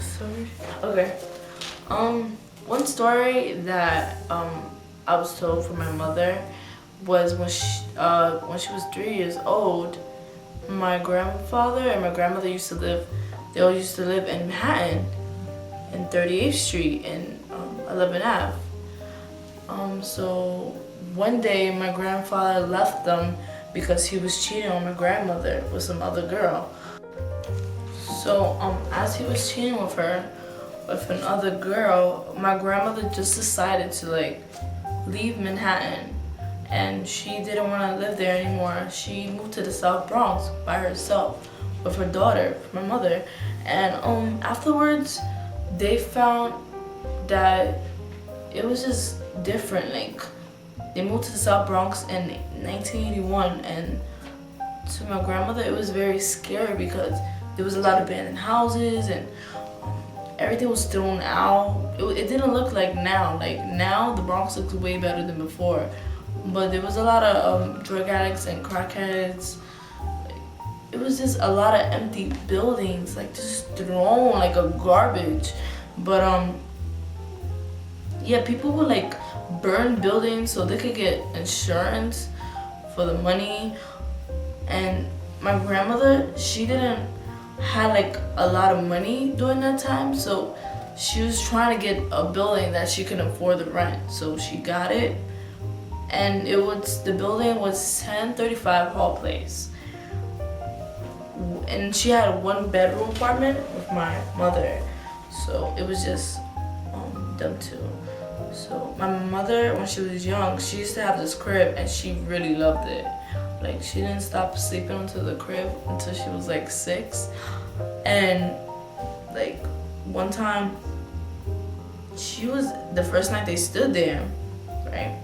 Sorry. Okay. One story that I was told from my mother was when she was 3 years old. My grandfather and my grandmother used to live. They all used to live in Manhattan, in 38th Street and 11th Ave. So one day my grandfather left them because he was cheating on my grandmother with some other girl. So as he was cheating with her, with another girl, my grandmother just decided to like leave Manhattan, and she didn't want to live there anymore. She moved to the South Bronx by herself with her daughter, my mother, and afterwards they found that it was just different. Like they moved to the South Bronx in 1981, and to my grandmother it was very scary because there was a lot of abandoned houses and everything was thrown out. It didn't look like now. Like now the Bronx looks way better than before, but there was a lot of drug addicts and crackheads. It was just a lot of empty buildings, like just thrown like a garbage. But yeah, people would like burn buildings so they could get insurance for the money. And my grandmother, she didn't had like a lot of money during that time, so she was trying to get a building that she could afford the rent. So she got it, and the building was 1035 Hall Place, and she had a 1-bedroom apartment with my mother. So it was just them two. So my mother, when she was young, she used to have this crib, and she really loved it. Like she didn't stop sleeping until the crib until she was like 6. And like one time, the first night they stood there, right?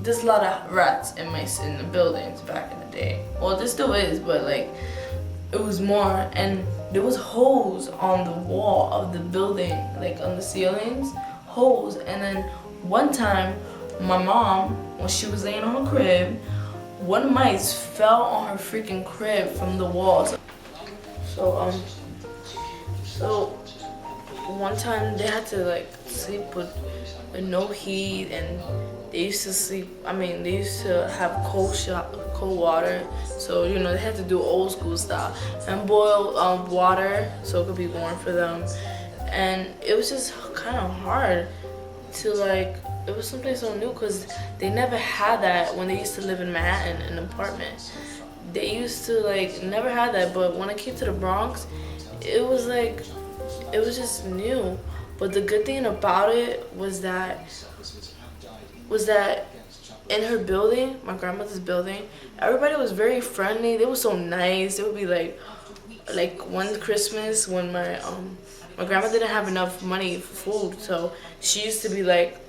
There's a lot of rats and mice in the buildings back in the day. Well, there still is, but like it was more. And there was holes on the wall of the building, like on the ceilings, holes. And then one time, my mom, when she was laying on her crib, one mice fell on her freaking crib from the walls. So one time they had to like sleep with no heat, and they used to have cold water. So they had to do old school style and boil water so it could be warm for them. And it was just kind of hard to like, it was something so new because they never had that when they used to live in Manhattan in an apartment. They used to like never had that, but when I came to the Bronx, it was just new. But the good thing about it was that in her building, my grandmother's building, everybody was very friendly. They were so nice. They would be like one Christmas when my grandma didn't have enough money for food, so she used to be like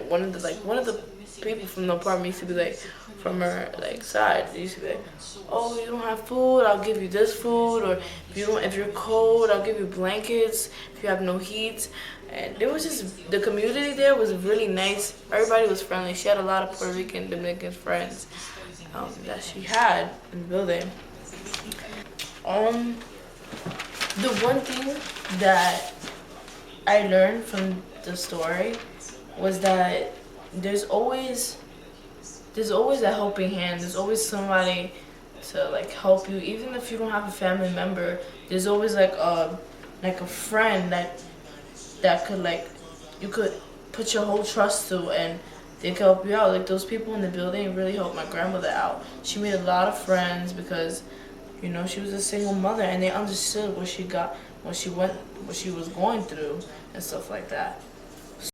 one of the people from the apartment used to be like from her like side. They used to be like, oh, you don't have food, I'll give you this food, or if you're cold, I'll give you blankets. If you have no heat. And there was just, the community there was really nice. Everybody was friendly. She had a lot of Puerto Rican, Dominican friends that she had in the building. The one thing that I learned from the story was that there's always a helping hand. There's always somebody to like help you, even if you don't have a family member. There's always like a friend that could like you could put your whole trust to, and they could help you out. Like those people in the building really helped my grandmother out. She made a lot of friends because she was a single mother, and they understood what she was going through and stuff like that.